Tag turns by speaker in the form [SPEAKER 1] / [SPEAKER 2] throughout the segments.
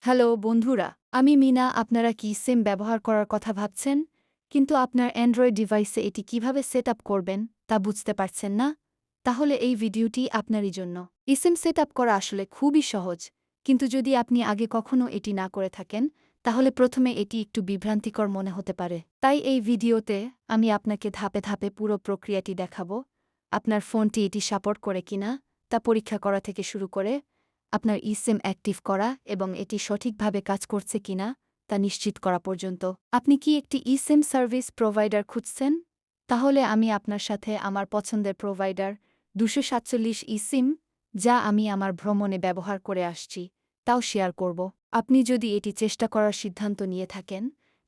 [SPEAKER 1] Hello বন্ধুরা, আমি মিনা। আপনারা কি সিম ব্যবহার করার কথা ভাবছেন, কিন্তু আপনার অ্যান্ড্রয়েড ডিভাইসে এটি কিভাবে সেট আপ করবেন তা বুঝতে পারছেন না? তাহলে এই ভিডিওটি আপনারই জন্য। ইসিম সেট আপ করা আসলে খুবই সহজ, কিন্তু যদি আপনি আগে কখনো এটি না করে থাকেন, তাহলে প্রথমে এটি একটু বিভ্রান্তিকর মনে হতে পারে। তাই এই ভিডিওতে আমি আপনাকে ধাপে ধাপে পুরো প্রক্রিয়াটি দেখাবো। আপনার ফোনটি এটি সাপোর্ট করে কিনা তা পরীক্ষা করা থেকে শুরু করে আপনার ইসিম অ্যাক্টিভ করা এবং এটি সঠিকভাবে কাজ করছে কিনা তা নিশ্চিত করা পর্যন্ত। আপনি কি একটি ইসিম সার্ভিস প্রোভাইডার খুঁজছেন? তাহলে আমি আপনার সাথে আমার পছন্দের প্রোভাইডার 247 ইসিম, যা আমি আমার ভ্রমণে ব্যবহার করে আসছি, তাও শেয়ার করব। আপনি যদি এটি চেষ্টা করার সিদ্ধান্ত নিয়ে থাকেন,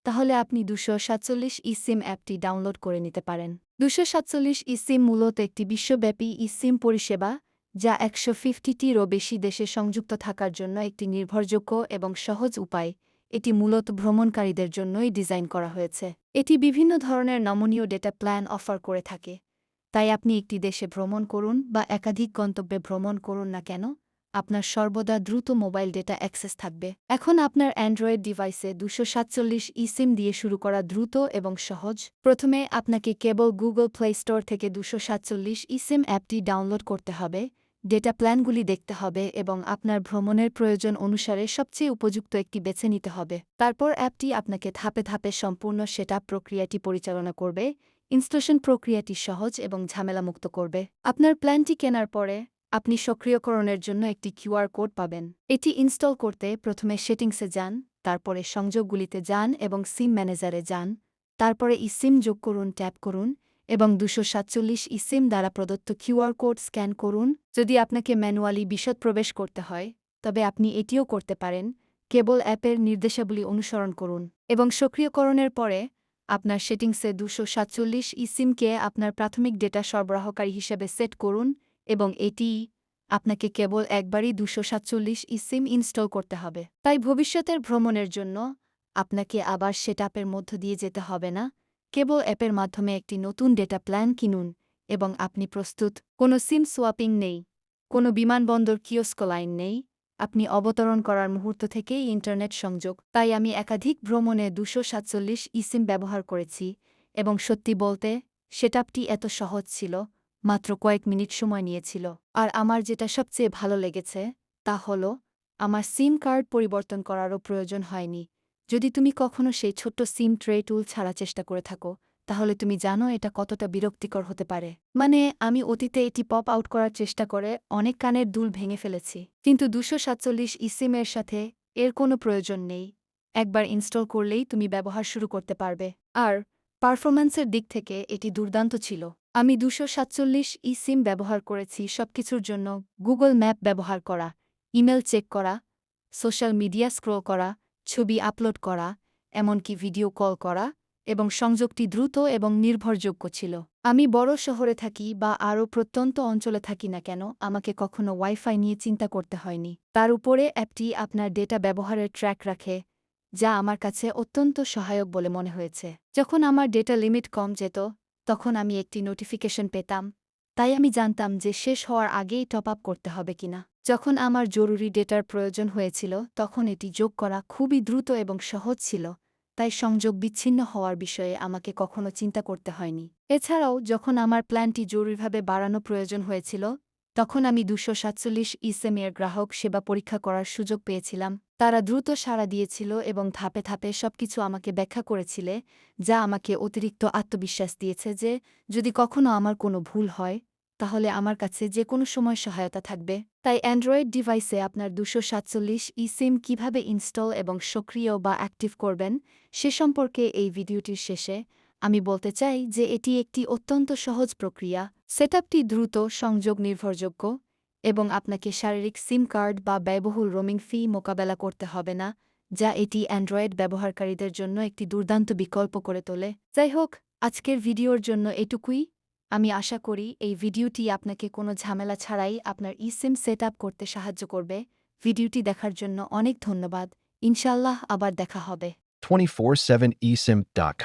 [SPEAKER 1] তাহলে আপনি 247 ইসিম অ্যাপটি ডাউনলোড করে নিতে পারেন। 247 ইসিম মূলত একটি বিশ্বব্যাপী ইসিম পরিষেবা, যা 150টিরও বেশি দেশে সংযুক্ত থাকার জন্য একটি নির্ভরযোগ্য এবং সহজ উপায়। এটি মূলত ভ্রমণকারীদের জন্যই ডিজাইন করা হয়েছে। এটি বিভিন্ন ধরনের নমনীয় ডেটা প্ল্যান অফার করে থাকে। তাই আপনি একটি দেশে ভ্রমণ করুন বা একাধিক গন্তব্যে ভ্রমণ করুন না কেন, আপনার সর্বদা দ্রুত মোবাইল ডেটা অ্যাক্সেস থাকবে। এখন আপনার অ্যান্ড্রয়েড ডিভাইসে 247 ইসিম দিয়ে শুরু করা দ্রুত এবং সহজ। প্রথমে আপনাকে কেবল গুগল প্লে স্টোর থেকে 247 ইসিম অ্যাপটি ডাউনলোড করতে হবে, ডেটা প্ল্যানগুলি দেখতে হবে এবং আপনার ভ্রমণের প্রয়োজন অনুসারে সবচেয়ে উপযুক্ত একটি বেছে নিতে হবে। তারপর অ্যাপটি আপনাকে ধাপে ধাপে সম্পূর্ণ সেটআপ প্রক্রিয়াটি পরিচালনা করবে, ইনস্টলেশন প্রক্রিয়াটি সহজ এবং ঝামেলামুক্ত করবে। আপনার প্ল্যানটি কেনার পরে আপনি সক্রিয়করণের জন্য একটি কিউআর কোড পাবেন। এটি ইনস্টল করতে প্রথমে সেটিংসে যান, তারপরে সংযোগগুলিতে যান এবং সিম ম্যানেজারে যান। তারপরে ইসিম যোগ করুন ট্যাপ করুন এবং 247 ইসিম দ্বারা প্রদত্ত কিউআর কোড স্ক্যান করুন। যদি আপনাকে ম্যানুয়ালি বিশদ প্রবেশ করতে হয়, তবে আপনি এটিও করতে পারেন। কেবল অ্যাপের নির্দেশাবলী অনুসরণ করুন এবং সক্রিয়করণের পরে আপনার সেটিংসে 247 ইসিমকে আপনার প্রাথমিক ডেটা সরবরাহকারী হিসেবে সেট করুন এবং এটিই আপনাকে কেবল একবারই 247 ইসিম ইনস্টল করতে হবে। তাই ভবিষ্যতের ভ্রমণের জন্য আপনাকে আবার সেটআপের মধ্য দিয়ে যেতে হবে না। কেবল অ্যাপের মাধ্যমে একটি নতুন ডেটা প্ল্যান কিনুন এবং আপনি প্রস্তুত। কোনো সিম সোয়াপিং নেই, কোনো বিমানবন্দর কিওস্ক লাইন নেই, আপনি অবতরণ করার মুহূর্ত থেকেই ইন্টারনেট সংযোগ। তাই আমি একাধিক ভ্রমণে 247 ইসিম ব্যবহার করেছি এবং সত্যি বলতে সেটআপটি এত সহজ ছিল, মাত্র কয়েক মিনিট সময় নিয়েছিল। আর আমার যেটা সবচেয়ে ভালো লেগেছে তা হল আমার সিম কার্ড পরিবর্তন করারও প্রয়োজন হয়নি। যদি তুমি কখনো সেই ছোট্ট সিম ট্রে টুল ছাড়া চেষ্টা করে থাকো, তাহলে তুমি জানো এটা কতটা বিরক্তিকর হতে পারে। মানে আমি অতীতে এটি পপ আউট করার চেষ্টা করে অনেক কানের দুল ভেঙে ফেলেছি, কিন্তু 247 ইসিমের সাথে এর কোনো প্রয়োজন নেই। একবার ইনস্টল করলেই তুমি ব্যবহার শুরু করতে পারবে। আর পারফরম্যান্সের দিক থেকে এটি দুর্দান্ত ছিল। আমি 247 ইসিম ব্যবহার করেছি সবকিছুর জন্য: গুগল ম্যাপ ব্যবহার করা, ইমেল চেক করা, সোশ্যাল মিডিয়া স্ক্রল করা, ছবি আপলোড করা, এমনকি ভিডিও কল করা, এবং সংযোগটি দ্রুত এবং নির্ভরযোগ্য ছিল। আমি বড় শহরে থাকি বা আরও প্রত্যন্ত অঞ্চলে থাকি না কেন, আমাকে কখনো ওয়াইফাই নিয়ে চিন্তা করতে হয়নি। তার উপরে অ্যাপটি আপনার ডেটা ব্যবহারের ট্র্যাক রাখে, যা আমার কাছে অত্যন্ত সহায়ক বলে মনে হয়েছে। যখন আমার ডেটা লিমিট কম যেত, তখন আমি একটি নোটিফিকেশন পেতাম, তাই আমি জানতাম যে শেষ হওয়ার আগেই টপ আপ করতে হবে কিনা। যখন আমার জরুরি ডেটার প্রয়োজন হয়েছিল, তখন এটি যোগ করা খুবই দ্রুত এবং সহজ ছিল, তাই সংযোগ বিচ্ছিন্ন হওয়ার বিষয়ে আমাকে কখনো চিন্তা করতে হয়নি। এছাড়াও যখন আমার প্ল্যানটি জরুরিভাবে বাড়ানো প্রয়োজন হয়েছিল, তখন আমি 247 ইসিমের গ্রাহক সেবা পরীক্ষা করার সুযোগ পেয়েছিলাম। তারা দ্রুত সাড়া দিয়েছিল এবং ধাপে ধাপে সবকিছু আমাকে ব্যাখ্যা করেছিলে, যা আমাকে অতিরিক্ত আত্মবিশ্বাস দিয়েছে যে যদি কখনো আমার কোনো ভুল হয়, তাহলে আমার কাছে যে কোনো সময় সহায়তা থাকবে। তাই অ্যান্ড্রয়েড ডিভাইসে আপনার 247 ইসিম কীভাবে ইনস্টল এবং সক্রিয় বা অ্যাক্টিভ করবেন সে সম্পর্কে এই ভিডিওটির শেষে আমি বলতে চাই যে এটি একটি অত্যন্ত সহজ প্রক্রিয়া। সেটআপটি দ্রুত, সংযোগ নির্ভরযোগ্য এবং আপনাকে শারীরিক সিম কার্ড বা ব্যয়বহুল রোমিং ফি মোকাবেলা করতে হবে না, যা এটি অ্যান্ড্রয়েড ব্যবহারকারীদের জন্য একটি দুর্দান্ত বিকল্প করে তোলে। যাই হোক, আজকের ভিডিওর জন্য এটুকুই। আমি আশা করি এই ভিডিওটি আপনাকে কোনো ঝামেলা ছাড়াই আপনার ইসিম সেটআপ করতে সাহায্য করবে। ভিডিওটি দেখার জন্য অনেক ধন্যবাদ। ইনশাআল্লাহ আবার দেখা হবে।
[SPEAKER 2] 247eSIM.com